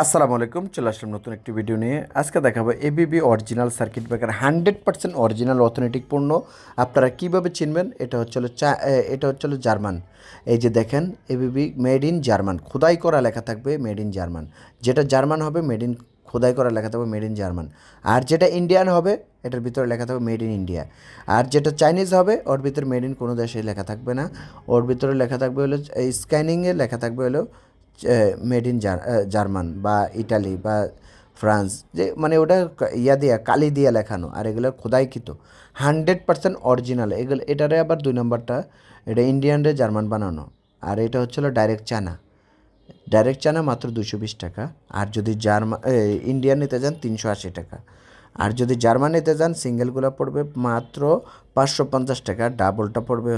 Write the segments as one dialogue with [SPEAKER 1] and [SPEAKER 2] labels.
[SPEAKER 1] আসসালামু আলাইকুম, চলে আসলাম নতুন একটি ভিডিও নিয়ে। আজকে দেখাবো ABB original circuit breaker 100% original authentic পণ্য আপনারা কিভাবে চিনবেন। এটা হচ্ছে জার্মান। এই যে দেখেন, এবিবি মেড ইন জার্মান, খোদাই করা লেখা থাকবে মেড ইন জার্মান। যেটা জার্মান হবে মেড ইন, খোদাই করা লেখা থাকবে মেড ইন জার্মান। আর যেটা ইন্ডিয়ান হবে এটার ভিতরে লেখা থাকবে মেড ইন ইন্ডিয়া। আর যেটা চাইনিজ হবে ওর ভিতরে মেড ইন কোনো দেশে লেখা থাকবে না। ওর ভিতরে লেখা থাকবে হলো, এই স্ক্যানিংয়ে লেখা থাকবে হলো মেড ইন জার্মান বা ইটালি বা ফ্রান্স, যে মানে ওটা ইয়া দিয়া কালি দিয়া লেখানো, আর এগুলো খোদাইকৃত 100% অরিজিনাল। এটারে আবার 2 নম্বরটা, এটা ইন্ডিয়ানরে জার্মান বানানো। আর এটা হচ্ছিল ডাইরেক্ট চানা মাত্র 220 টাকা। আর যদি ইন্ডিয়ান নিতে যান 380 টাকা। আর যদি জার্মান নিতে যান সিঙ্গেলগুলো পড়বে মাত্র 550 টাকা। ডাবলটা পড়বে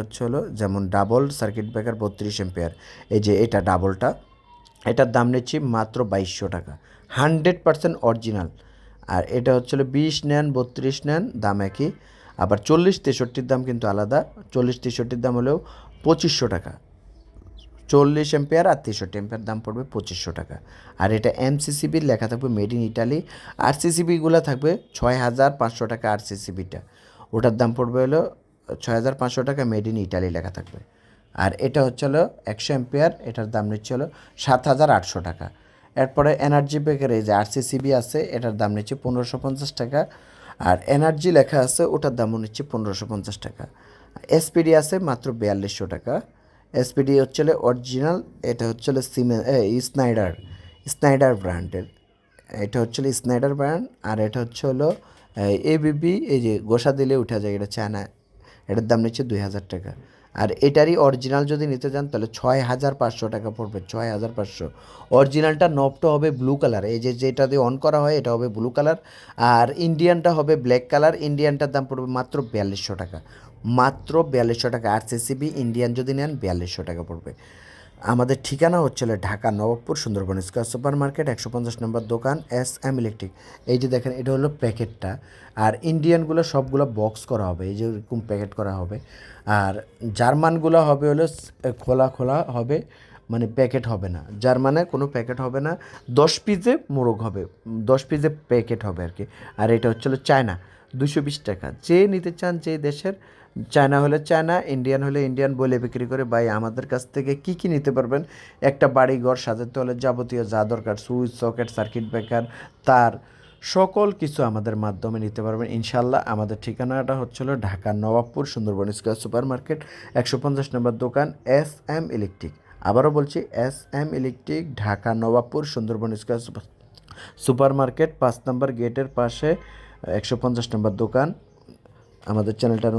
[SPEAKER 1] যেমন ডাবল সার্কিট ব্রেকার 32 এম্পিয়ার, এই যে এটা ডাবলটা, এটার দাম নিচ্ছি মাত্র 2200 টাকা। 100% অরিজিনাল। আর এটা 20 নেন 32 নেন দাম একই। আবার 40-63 দাম কিন্তু আলাদা। 40-63 দাম হলেও 2500 টাকা। 40 এম্পিয়ার আর 63 এম্পিয়ার দাম পড়বে 2500 টাকা। আর এটা এমসিসিবির লেখা থাকবে মেড ইন ইটালি। আরসিসিবিগুলো থাকবে 6500 টাকা। আরসিসিবিটা ওটার দাম পড়বে 6500 টাকা, মেড ইন ইটালি লেখা থাকবে। আর এটা 100 এম্পিয়ার, এটার দাম নিচ্ছে 7800 টাকা। এরপরে এনার্জি ব্রেকার, এই যে আরসিসিবি আছে এটার দাম নিচ্ছে 1550 টাকা। আর এনার্জি লেখা আছে ওটার দামও নিচ্ছে 1550 টাকা। এসপিডি আছে মাত্র 4200 টাকা। এসপিডি অরিজিনাল, এটা স্নাইডার ব্র্যান্ডের। এটা স্নাইডার ব্র্যান্ড। আর এটা এবিবি, এই যে গোসা দিলে উঠা যায়, এটা চায়না। এটার দাম নিচ্ছে 2000 টাকা। আর এটারই অরিজিনাল যদি নিতে চান তাহলে 6500 টাকা পড়বে। 6500। অরিজিনালটা নবটা হবে ব্লু কালার, এই যে যেটা দিয়ে অন করা হয় এটা হবে ব্লু কালার। আর ইন্ডিয়ানটা হবে ব্ল্যাক কালার। ইন্ডিয়ানটার দাম পড়বে মাত্র 4200 টাকা। মাত্র 4200 টাকা। আরসিসিবি ইন্ডিয়ান যদি নেন 4200 টাকা পড়বে। আমাদের ঠিকানা Dhaka Nawabpur Sundarban square super market, 150 number দোকান, এস এম ইলেকট্রিক। এই যে দেখেন, এটা হলো প্যাকেটটা। আর ইন্ডিয়ানগুলো সবগুলো বক্স করা হবে, এই যে এরকম প্যাকেট করা হবে। আর জার্মানগুলো হবে খোলা খোলা হবে, মানে প্যাকেট হবে না। জার্মানে কোনো প্যাকেট হবে না, 10 পিসে মোরগ হবে, 10 পিসে প্যাকেট হবে আর কি। আর এটা চায়না, 220 টাকা। যে নিতে চান যে দেশের, চায়না হলে চায়না, ইন্ডিয়ান হলে ইন্ডিয়ান বলে বিক্রি করে। ভাই আমাদের কাছ থেকে কী কী নিতে পারবেন, একটা বাড়ি ঘর সাজাতে হলে যাবতীয় যা দরকার, সুইচ সকেট সার্কিট ব্রেকার তার সকল কিছু আমাদের মাধ্যমে নিতে পারবেন ইনশাল্লাহ। আমাদের ঠিকানাটা Dhaka Nawabpur Sundarban square super market, 150 number দোকান, এস এম ইলেকট্রিক। আবারও বলছি, S M electric, Dhaka Nawabpur Sundarban square super market, 5 number গেটের পাশে, 150 নম্বর দোকান। আমাদের চ্যানেলটা